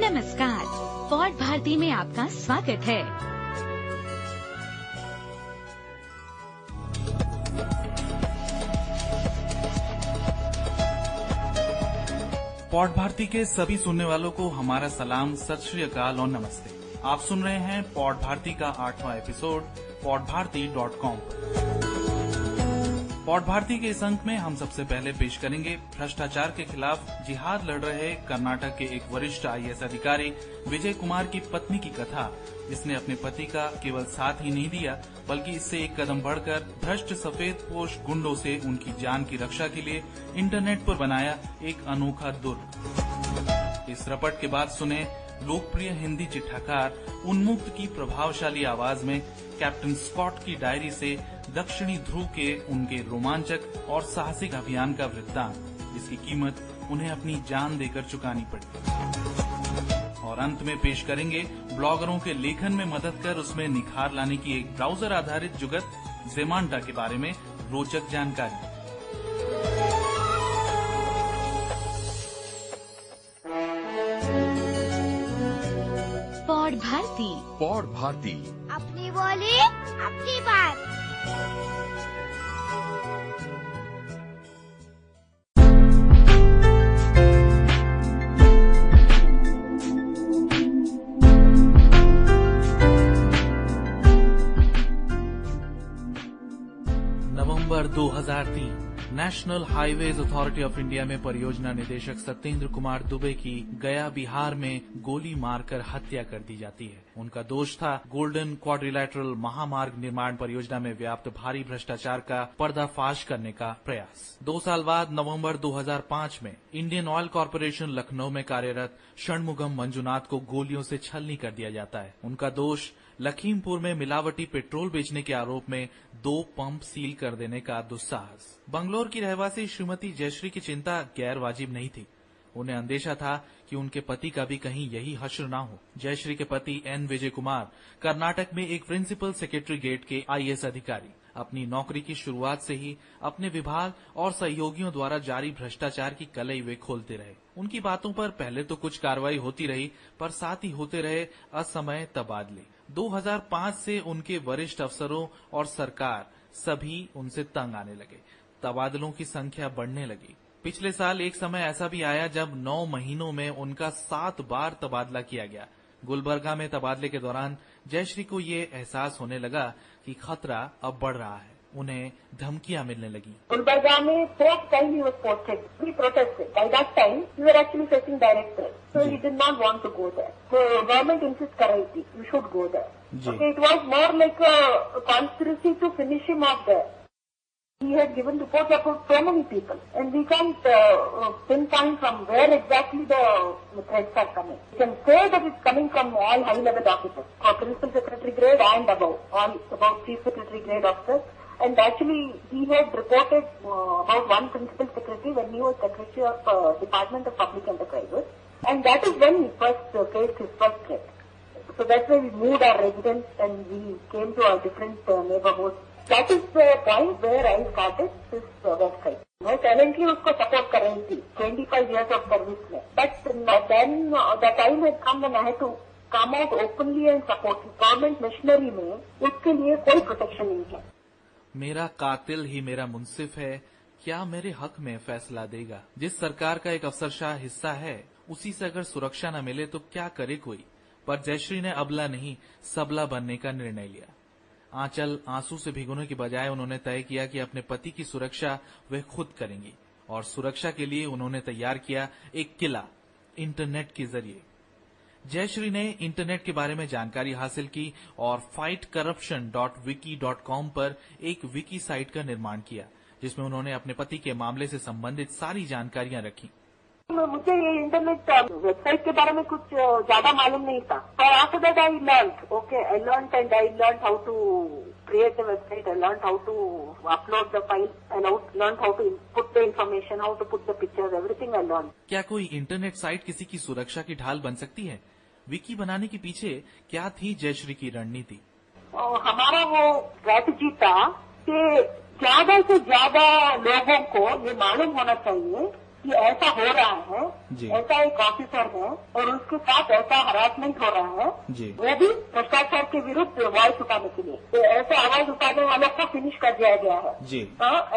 नमस्कार, पॉड भारती में आपका स्वागत है। पॉड भारती के सभी सुनने वालों को हमारा सलाम, सत श्री अकाल और नमस्ते। आप सुन रहे हैं पॉड भारती का 8वां एपिसोड podbharti.com। पॉड भारती के इस अंक में हम सबसे पहले पेश करेंगे भ्रष्टाचार के खिलाफ जिहाद लड़ रहे कर्नाटक के एक वरिष्ठ आईएएस अधिकारी विजय कुमार की पत्नी की कथा, जिसने अपने पति का केवल साथ ही नहीं दिया बल्कि इससे एक कदम बढ़कर भ्रष्ट सफेदपोश गुंडों से उनकी जान की रक्षा के लिए इंटरनेट पर बनाया एक अनोखा दुर्ग। इस रपट के बाद सुने लोकप्रिय हिंदी चिट्ठाकार उन्मुक्त की प्रभावशाली आवाज में कैप्टन स्कॉट की डायरी से दक्षिणी ध्रुव के उनके रोमांचक और साहसिक अभियान का वृत्तांत, जिसकी कीमत उन्हें अपनी जान देकर चुकानी पड़ी। और अंत में पेश करेंगे ब्लॉगरों के लेखन में मदद कर उसमें निखार लाने की एक ब्राउजर आधारित जुगत ज़ेमांटा के बारे में रोचक जानकारी। पॉड भारती, अपनी बोली अपनी बात। नवंबर 2003 national highways authority of India में परियोजना निदेशक सत्येंद्र कुमार दुबे की गया बिहार में गोली मारकर हत्या कर दी जाती है। उनका दोष था गोल्डन क्वाड्रिलैटरल महामार्ग निर्माण परियोजना में व्याप्त भारी भ्रष्टाचार का पर्दाफाश करने का प्रयास। 2 साल बाद नवंबर 2005 में इंडियन ऑयल कॉर्पोरेशन लखनऊ में कार्यरत षणमुगम मंजुनाथ को गोलियों से छलनी कर दिया जाता है। उनका दोष लखीमपुर में मिलावटी पेट्रोल बेचने के आरोप में 2 पंप सील कर देने का दुस्साहस। बंगलौर की रहवासी श्रीमती जयश्री की चिंता गैर वाजिब नहीं थी। उन्हें अंदेशा था कि उनके पति का भी कहीं यही हश्र ना हो। जयश्री के पति एन विजय कुमार कर्नाटक में एक प्रिंसिपल सेक्रेटरी ग्रेड के आईएएस अधिकारी, अपनी नौकरी की शुरुआत से ही अपने विभाग और सहयोगियों द्वारा जारी भ्रष्टाचार की कलई वे खोलते रहे। उनकी बातों पर पहले तो कुछ कार्रवाई होती रही, पर साथ ही होते रहे असमय तबादले। 2005 से उनके वरिष्ठ अफसरों और सरकार सभी उनसे तंग आने लगे। तबादलों की संख्या बढ़ने लगी। पिछले साल एक समय ऐसा भी आया जब 9 महीनों में उनका 7 बार तबादला किया गया। गुलबर्गा में तबादले के दौरान जयश्री को ये एहसास होने लगा कि खतरा अब बढ़ रहा है। उन्हें धमकियां मिलने लगी। गुलबर्गा में first time he was posted, he protested. By that time, we were actually facing direct threat. So he did not want to go there. So government insist कर रही थी, you should go there. Okay, it was more like a conspiracy to finish him off there. He had given reports about so many people, and we can't pinpoint from where exactly the threats are coming. We can say that it's coming from all high-level officers, principal secretary grade and above, all about chief secretary grade officers. And actually, he had reported about one principal secretary when he was secretary of Department of Public Enterprises, and that is when he first faced his first threat. So that's why we moved our residence and we came to our different neighborhoods. That is the point where I started this website. मैं silently उसको support कर रही थी 25 years of service में. But then the time had come when I had to come out openly and support. Government machinery में उसके लिए कोई protection नहीं है। मेरा कातिल ही मेरा मुंसिफ है, क्या मेरे हक में फैसला देगा। जिस सरकार का एक अफसरशाह हिस्सा है, उसी से अगर सुरक्षा न मिले तो क्या करे कोई। पर जयश्री ने अबला नहीं सबला बनने का निर्णय लिया। आंचल आंसू से भिगोने के बजाय उन्होंने तय किया कि अपने पति की सुरक्षा वे खुद करेंगी, और सुरक्षा के लिए उन्होंने तैयार किया एक किला इंटरनेट के जरिए। जयश्री ने इंटरनेट के बारे में जानकारी हासिल की और fightcorruption.wiki.com पर एक विकी साइट का निर्माण किया, जिसमें उन्होंने अपने पति के मामले से संबंधित सारी जानकारियां रखी। मुझे ये इंटरनेट वेबसाइट के बारे में कुछ ज्यादा मालूम नहीं था, और after that I learn how to create a website, I learned how to upload the file, I learned how to put the information, how to put the pictures, everything I learned. क्या कोई internet site किसी की सुरक्षा की ढाल बन सकती है? विकी बनाने के पीछे क्या थी जयश्री की रणनीति? हमारा वो स्ट्रैटेजी था कि ज्यादा से ज्यादा लोगों को ये मालूम होना चाहिए कि ऐसा हो रहा है, ऐसा एक ऑफिसर है और उसके साथ ऐसा हरासमेंट हो रहा है, वो भी भ्रष्टाचार के विरुद्ध वॉइस उठाने के लिए, तो ऐसे आवाज उठाने वालों को फिनिश कर दिया गया है।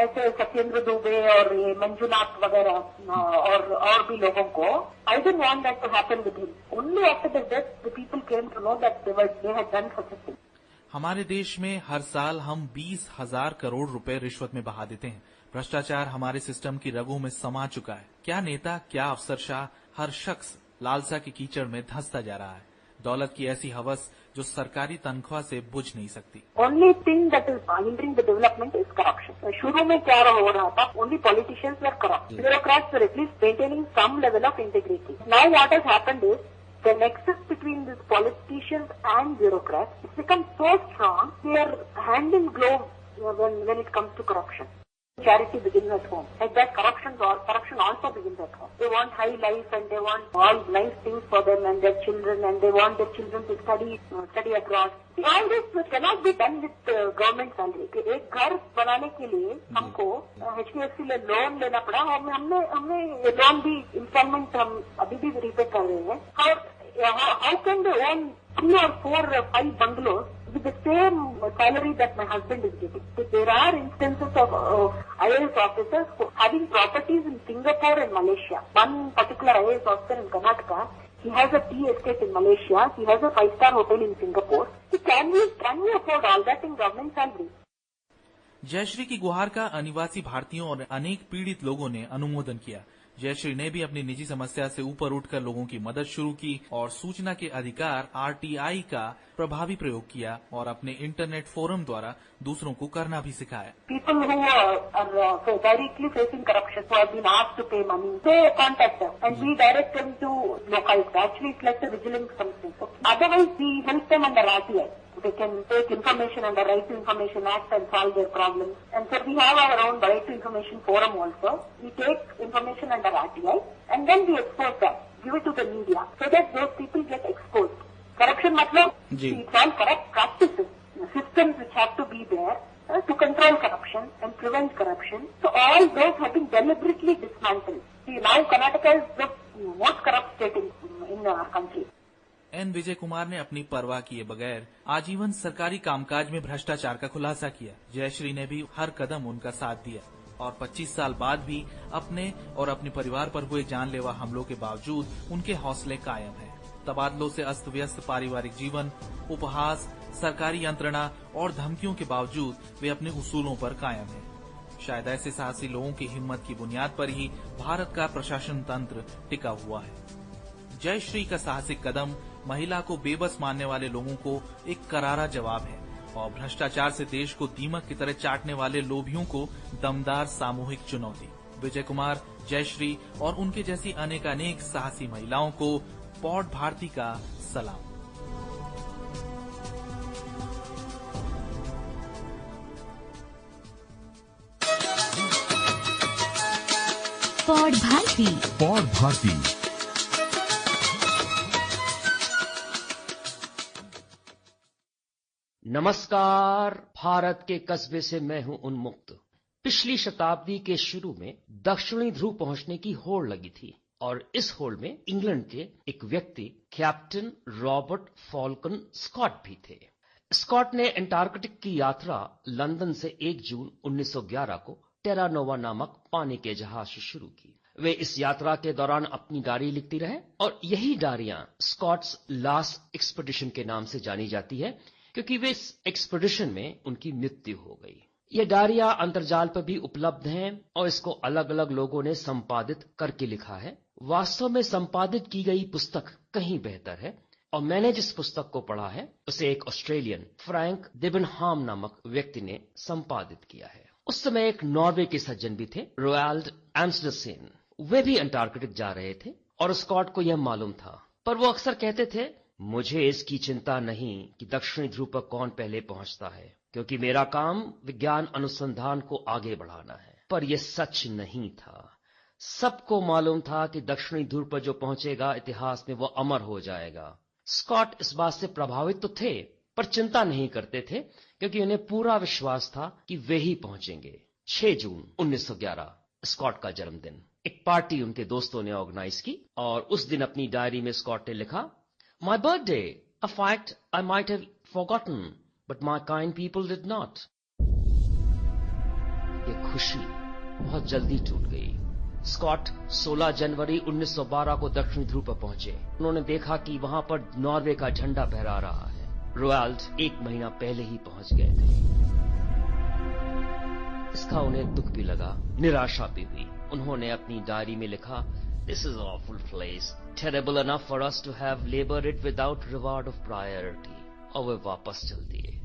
ऐसे सत्येंद्र दुबे और ये मंजुनाथ वगैरह और भी लोगों को, I don't want that to happen with him. Only after the death the people came to know that they had done such a thing. हमारे देश में हर साल हम 20,000 करोड़ रुपए रिश्वत में बहा देते हैं। भ्रष्टाचार हमारे सिस्टम की रगों में समा चुका है। क्या नेता, क्या अफसरशाह, हर शख्स लालसा के कीचड़ में धंसता जा रहा है। दौलत की ऐसी हवस जो सरकारी तनख्वाह से बुझ नहीं सकती। Only thing that is hindering the development is corruption. शुरू में क्या हो रहा था, only politicians were corrupt, bureaucrats were at least maintaining some level of integrity. Now what has happened is the nexus between these politicians and bureaucrats has become so strong, they are hand in glove when it comes to corruption. Charity begins at home. Like that, corruption also begins at home. They want high life and they want all nice things for them and their children, and they want their children to study abroad. See, all this cannot be done with government salary. एक घर बनाने के लिए हमको HDFC में loan लेना पड़ा और हमने ये लोन भी इंस्टॉलमेंट हम अभी भी रीपे कर रहे हैं। How can they own 3 or 4 or 5 bungalows with the same salary that my husband is getting? So there are instances of IAS officers having properties in Singapore and Malaysia. One particular IAS officer in Karnataka, he has a tea estate in Malaysia. He has a 5-star hotel in Singapore. So can we afford all that in government salary? Jayashree की गुहार का अनिवासी भारतीयों और अनेक पीड़ित लोगों ने अनुमोदन किया। जयश्री ने भी अपनी निजी समस्या से ऊपर उठकर लोगों की मदद शुरू की और सूचना के अधिकार RTI का प्रभावी प्रयोग किया और अपने इंटरनेट फोरम द्वारा दूसरों को करना भी सिखाया। People who are directly facing corruption, who have been asked to pay money, they contact us and we direct them to locals. Actually, it's like the vigilance something. Otherwise, we help them under RTI. They can take information under Right to Information Act and solve their problems. And so we have our own Right to Information Forum also. We take information under RTI and then we expose that, give it to the media so that those people get exposed. Corruption matlab, it's all corrupt practices, systems which have to be there to control corruption and prevent corruption. So all those have been deliberately dismantled. See, now Karnataka is the most corrupt state in our country. N Vijay Kumar ने अपनी परवाह किए बगैर आजीवन सरकारी कामकाज में भ्रष्टाचार का खुलासा किया। जयश्री ने भी हर कदम उनका साथ दिया और 25 साल बाद भी अपने और अपने परिवार पर हुए जानलेवा हमलों के बावजूद उनके हौसले कायम हैं। तबादलों से अस्त व्यस्त पारिवारिक जीवन, उपहास, सरकारी यंत्रणा और धमकियों के बावजूद वे अपने उसूलों पर कायम हैं। शायद ऐसे साहसी लोगों की हिम्मत की बुनियाद पर ही भारत का प्रशासन तंत्र टिका हुआ है। जयश्री का साहसिक कदम महिला को बेबस मानने वाले लोगों को एक करारा जवाब है और भ्रष्टाचार से देश को दीमक की तरह चाटने वाले लोभियों को दमदार सामूहिक चुनौती। विजय कुमार, जयश्री और उनके जैसी अनेकानेक साहसी महिलाओं को पॉड भारती का सलाम। पॉड भारती। पॉड भारती। नमस्कार। भारत के कस्बे से मैं हूं उन्मुक्त। पिछली शताब्दी के शुरू में दक्षिणी ध्रुव पहुंचने की होड़ लगी थी और इस होड़ में इंग्लैंड के एक व्यक्ति कैप्टन रॉबर्ट फॉल्कन स्कॉट भी थे। स्कॉट ने अंटार्कटिक की यात्रा लंदन से 1 जून 1911 को टेरा नोवा नामक पानी के जहाज से शुरू की। वे इस यात्रा के दौरान अपनी डायरी लिखती रहे और यही डायरियां स्कॉट्स लास्ट एक्सपेडिशन के नाम से जानी जाती है क्योंकि वे इस एक्सपेडिशन में उनकी मृत्यु हो गई। ये डायरियां अंतर्जाल पर भी उपलब्ध हैं और इसको अलग अलग लोगों ने संपादित करके लिखा है। वास्तव में संपादित की गई पुस्तक कहीं बेहतर है और मैंने जिस पुस्तक को पढ़ा है उसे एक ऑस्ट्रेलियन फ्रैंक देबनहाम नामक व्यक्ति ने संपादित किया है। उस समय एक नॉर्वे के सज्जन भी थे, रोयाल्ड एम्स्टरसेन। वे भी अंटार्कटिक जा रहे थे और स्कॉट को यह मालूम था, पर वो अक्सर कहते थे, मुझे इसकी चिंता नहीं कि दक्षिणी ध्रुव पर कौन पहले पहुंचता है, क्योंकि मेरा काम विज्ञान अनुसंधान को आगे बढ़ाना है। पर यह सच नहीं था। सबको मालूम था कि दक्षिणी ध्रुव पर जो पहुंचेगा इतिहास में वो अमर हो जाएगा। स्कॉट इस बात से प्रभावित तो थे पर चिंता नहीं करते थे क्योंकि उन्हें पूरा विश्वास था कि वे ही पहुंचेंगे। 6 जून 1911 स्कॉट का जन्मदिन। एक पार्टी उनके दोस्तों ने ऑर्गेनाइज की और उस दिन अपनी डायरी में स्कॉट ने लिखा, my birthday, a fact I might have forgotten but my kind people did not. ये खुशी बहुत जल्दी टूट गई। स्कॉट 16 जनवरी 1912 को दक्षिणी ध्रुव पर पहुंचे। उन्होंने देखा कि वहां पर नॉर्वे का झंडा फहरा रहा है। रोनाल्ड 1 महीना पहले ही पहुंच गए थे। इसका उन्हें दुख भी लगा, निराशा भी हुई। उन्होंने अपनी डायरी में लिखा, this is awful place, terrible enough for us to have labour it without reward of priority. और वे वापस चल दिए।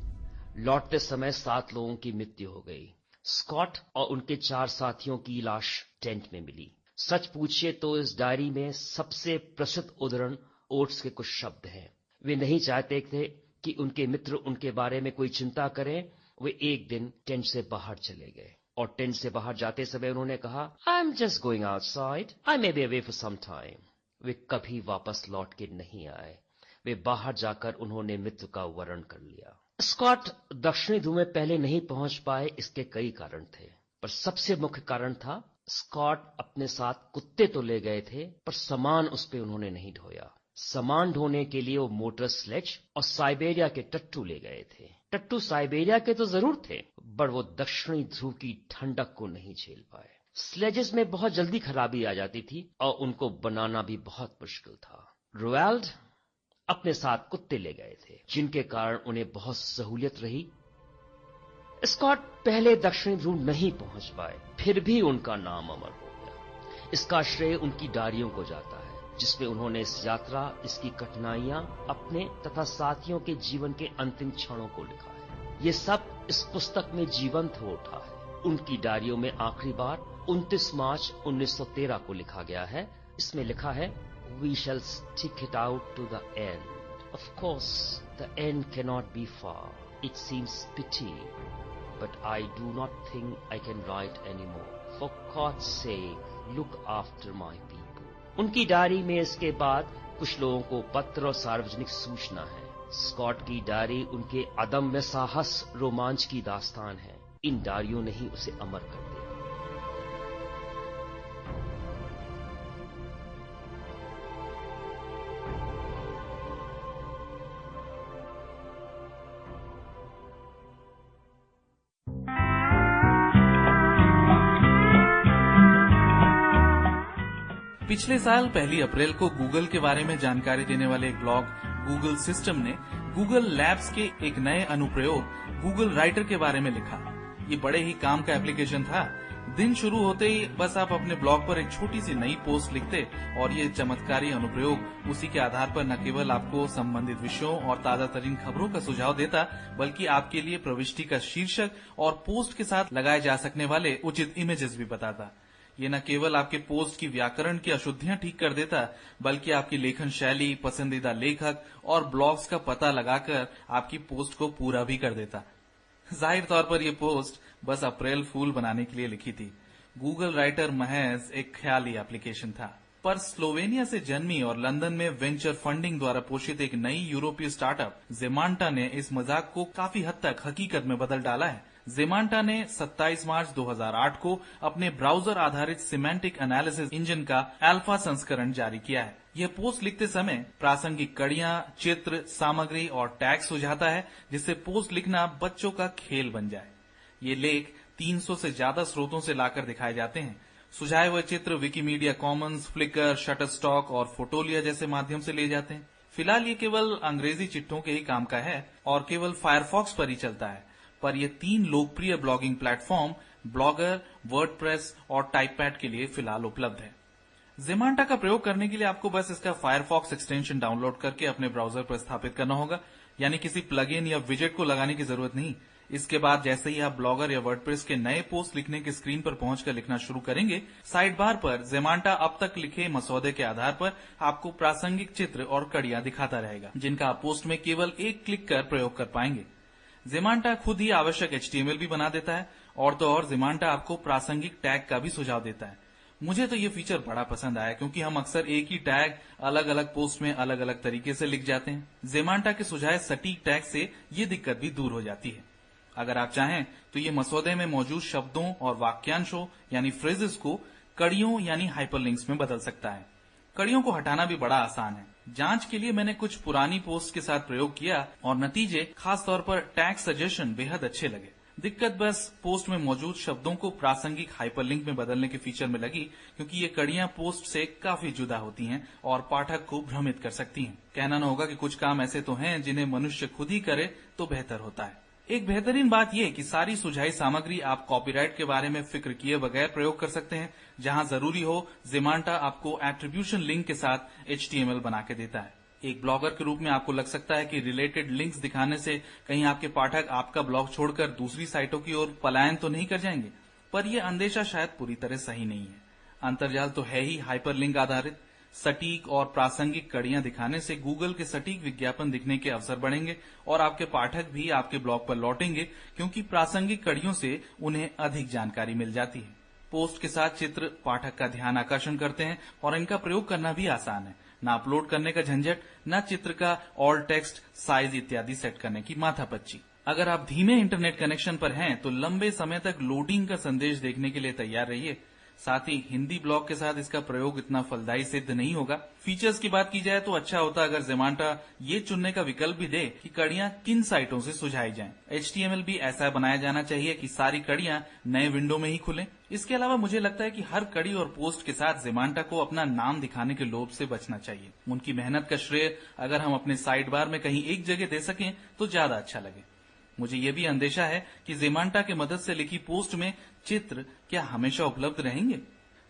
लौटते समय 7 लोगों की मृत्यु हो गई। स्कॉट और उनके 4 साथियों की लाश टेंट में मिली। सच पूछिए तो इस डायरी में सबसे प्रसिद्ध उद्धरण ओट्स के कुछ शब्द हैं। वे नहीं चाहते थे कि उनके मित्र उनके बारे में कोई चिंता करें। वे एक दिन टेंट से बाहर चले गए और टेंट से बाहर जाते समय उन्होंने कहा, I am just going outside, I may be away for some time. वे कभी वापस लौट के नहीं आए। वे बाहर जाकर उन्होंने मृत्यु का वर्ण कर लिया। स्कॉट दक्षिणी ध्रुव में पहले नहीं पहुंच पाए, इसके कई कारण थे, पर सबसे मुख्य कारण था स्कॉट अपने साथ कुत्ते तो ले गए थे, पर सामान उस पे उन्होंने नहीं ढोया। सामान ढोने के लिए वो मोटर स्लेज और साइबेरिया के टट्टू ले गए थे। टट्टू साइबेरिया के तो जरूर थे, पर वो दक्षिणी ध्रुव की ठंडक को नहीं झेल पाए। स्लेजेस में बहुत जल्दी खराबी आ जाती थी और उनको बनाना भी बहुत मुश्किल था। रोनाल्ड अपने साथ कुत्ते ले गए थे, जिनके कारण उन्हें बहुत सहूलियत रही। स्कॉट पहले दक्षिणी ध्रुव नहीं पहुंच पाए, फिर भी उनका नाम अमर हो गया। इसका श्रेय उनकी डायरियों को जाता है, जिसमें उन्होंने इस यात्रा, इसकी कठिनाइयां, अपने तथा साथियों के जीवन के अंतिम क्षणों को लिखा है। ये सब इस पुस्तक में जीवंत हो उठा है। उनकी डायरियों में आखिरी बार 29 मार्च 1913 को लिखा गया है। इसमें लिखा है, we shall stick it out to the end. Of course the end cannot be far, it seems pity, but I do not think I can write anymore. For God's sake, look after my people. उनकी diary में इसके बाद कुछ लोगों को पत्र और सार्वजनिक सूचना है। स्कॉट की डायरी उनके अदम्य साहस, रोमांच की दास्तान है। इन डायरियों ने ही उसे अमर कर दिया। पिछले साल 1 अप्रैल को गूगल के बारे में जानकारी देने वाले एक ब्लॉग गूगल सिस्टम ने गूगल लैब्स के एक नए अनुप्रयोग गूगल राइटर के बारे में लिखा। ये बड़े ही काम का एप्लीकेशन था। दिन शुरू होते ही बस आप अपने ब्लॉग पर एक छोटी सी नई पोस्ट लिखते और ये चमत्कारी अनुप्रयोग उसी के आधार पर न केवल आपको संबंधित विषयों और ताजा तरीन खबरों का सुझाव देता, बल्कि आपके लिए प्रविष्टि का शीर्षक और पोस्ट के साथ लगाए जा सकने वाले उचित इमेजेस भी बताता। ये न केवल आपके पोस्ट की व्याकरण की अशुद्धियां ठीक कर देता, बल्कि आपकी लेखन शैली, पसंदीदा लेखक और ब्लॉग्स का पता लगाकर आपकी पोस्ट को पूरा भी कर देता। जाहिर तौर पर यह पोस्ट बस अप्रैल फूल बनाने के लिए लिखी थी। गूगल राइटर महज एक ख्याली एप्लीकेशन था, पर स्लोवेनिया से जन्मी और लंदन में वेंचर फंडिंग द्वारा पोषित एक नई यूरोपीय स्टार्टअप जेमांटा ने इस मजाक को काफी हद तक हकीकत में बदल डाला है। जेमांटा ने 27 मार्च 2008 को अपने ब्राउजर आधारित सिमेंटिक एनालिसिस इंजन का अल्फा संस्करण जारी किया है। यह पोस्ट लिखते समय प्रासंगिक कड़ियां, चित्र, सामग्री और टैग सुझाता है, जिससे पोस्ट लिखना बच्चों का खेल बन जाए। ये लेख 300 से ज्यादा स्रोतों से लाकर दिखाए जाते हैं। सुझाए हुए चित्र विकिमीडिया कॉमन्स, फ्लिकर, शटरस्टॉक और फोटोलिया जैसे माध्यम से ले जाते हैं। फिलहाल ये केवल अंग्रेजी चिट्ठों के ही काम का है और केवल फायरफॉक्स पर ही चलता है, पर ये 3 लोकप्रिय ब्लॉगिंग प्लेटफॉर्म ब्लॉगर, वर्डप्रेस और टाइपपैड के लिए फिलहाल उपलब्ध है। जेमांटा का प्रयोग करने के लिए आपको बस इसका फायरफॉक्स एक्सटेंशन डाउनलोड करके अपने ब्राउजर पर स्थापित करना होगा, यानी किसी प्लगइन या विजेट को लगाने की जरूरत नहीं। इसके बाद जैसे ही आप ब्लॉगर या वर्डप्रेस के नए पोस्ट लिखने के स्क्रीन पर पहुंचकर लिखना शुरू करेंगे, साइड बार पर जेमांटा अब तक लिखे मसौदे के आधार पर आपको प्रासंगिक चित्र और कड़ियां दिखाता रहेगा, जिनका आप पोस्ट में केवल एक क्लिक कर प्रयोग कर पाएंगे। जेमांटा खुद ही आवश्यक HTML भी बना देता है और तो और जेमांटा आपको प्रासंगिक टैग का भी सुझाव देता है। मुझे तो ये फीचर बड़ा पसंद आया, क्योंकि हम अक्सर एक ही टैग अलग अलग पोस्ट में अलग अलग तरीके से लिख जाते हैं। जेमांटा के सुझाए सटीक टैग से ये दिक्कत भी दूर हो जाती है। अगर आप चाहें तो ये मसौदे में मौजूद शब्दों और वाक्यांशों यानी फ्रेजेस को कड़ियों यानी हाइपरलिंक्स में बदल सकता है। कड़ियों को हटाना भी बड़ा आसान है। जांच के लिए मैंने कुछ पुरानी पोस्ट के साथ प्रयोग किया और नतीजे खासतौर पर टैग सजेशन बेहद अच्छे लगे। दिक्कत बस पोस्ट में मौजूद शब्दों को प्रासंगिक हाइपरलिंक में बदलने के फीचर में लगी, क्योंकि ये कड़ियां पोस्ट से काफी जुदा होती हैं और पाठक को भ्रमित कर सकती हैं। कहना न होगा कि कुछ काम ऐसे तो हैं जिन्हें मनुष्य खुद ही करे तो बेहतर होता है। एक बेहतरीन बात यह कि सारी सुझाई सामग्री आप कॉपीराइट के बारे में फिक्र किए बगैर प्रयोग कर सकते हैं। जहां जरूरी हो, ज़ेमांटा आपको एट्रीब्यूशन लिंक के साथ HTML बना के देता है। एक ब्लॉगर के रूप में आपको लग सकता है कि रिलेटेड लिंक्स दिखाने से कहीं आपके पाठक आपका ब्लॉग छोड़कर दूसरी साइटों की ओर पलायन तो नहीं कर जाएंगे, पर यह अंदेशा शायद पूरी तरह सही नहीं है। अंतर्जाल तो है ही हाइपरलिंक आधारित। सटीक और प्रासंगिक कड़ियां दिखाने से गूगल के सटीक विज्ञापन दिखने के अवसर बढ़ेंगे और आपके पाठक भी आपके ब्लॉग पर लौटेंगे, क्योंकि प्रासंगिक कड़ियों से उन्हें अधिक जानकारी मिल जाती है। पोस्ट के साथ चित्र पाठक का ध्यान आकर्षण करते हैं और इनका प्रयोग करना भी आसान है। न अपलोड करने का झंझट, न चित्र का ऑल टेक्स्ट, साइज इत्यादि सेट करने की माथापच्ची। अगर आप धीमे इंटरनेट कनेक्शन पर हैं तो लंबे समय तक लोडिंग का संदेश देखने के लिए तैयार रहिए। साथ ही हिंदी ब्लॉग के साथ इसका प्रयोग इतना फलदायी सिद्ध नहीं होगा। फीचर्स की बात की जाए तो अच्छा होता अगर ज़ेमांटा ये चुनने का विकल्प भी दे कि कड़ियां किन साइटों से सुझाई जाएं। HTML भी ऐसा बनाया जाना चाहिए कि सारी कड़ियां नए विंडो में ही खुलें। इसके अलावा मुझे लगता है कि हर कड़ी और पोस्ट के साथ ज़ेमांटा को अपना नाम दिखाने के लोभ से बचना चाहिए। उनकी मेहनत का श्रेय अगर हम अपने साइड बार में कहीं एक जगह दे सकें तो ज्यादा अच्छा लगे। मुझे ये भी अंदेशा है कि ज़ेमांटा की मदद से लिखी पोस्ट में चित्र क्या हमेशा उपलब्ध रहेंगे।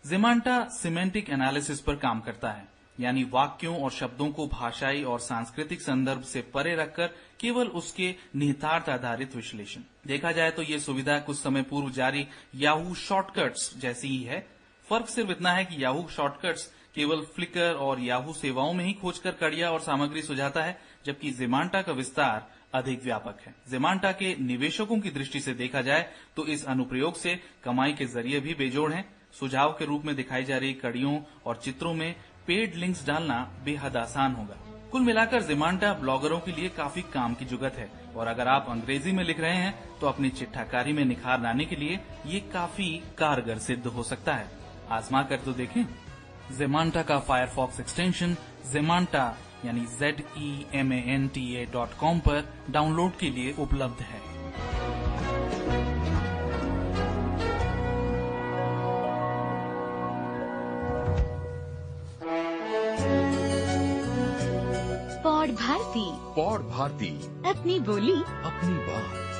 ज़ेमांटा सिमेंटिक एनालिसिस पर काम करता है, यानी वाक्यों और शब्दों को भाषाई और सांस्कृतिक संदर्भ से परे रखकर केवल उसके निहितार्थ आधारित विश्लेषण। देखा जाए तो ये सुविधा कुछ समय पूर्व जारी याहू शॉर्टकट्स जैसी ही है। फर्क सिर्फ इतना है कि याहू शॉर्टकट्स केवल फ्लिकर और याहू सेवाओं में ही खोजकर कड़ियां और सामग्री सुझाता है, जबकि ज़ेमांटा का विस्तार अधिक व्यापक है। ज़ेमांटा के निवेशकों की दृष्टि से देखा जाए तो इस अनुप्रयोग से कमाई के जरिए भी बेजोड़ हैं। सुझाव के रूप में दिखाई जा रही कड़ियों और चित्रों में पेड लिंक्स डालना बेहद आसान होगा। कुल मिलाकर ज़ेमांटा ब्लॉगरों के लिए काफी काम की जुगत है और अगर आप अंग्रेजी में लिख रहे हैं तो अपनी चिट्ठाकारी में निखार लाने के लिए ये काफी कारगर सिद्ध हो सकता है। आजमा कर तो देखें। ज़ेमांटा का फायरफॉक्स एक्सटेंशन ज़ेमांटा यानी ZEMANTA.com पर डाउनलोड के लिए उपलब्ध है। पॉड भारती। पॉड भारती, अपनी बोली अपनी बात।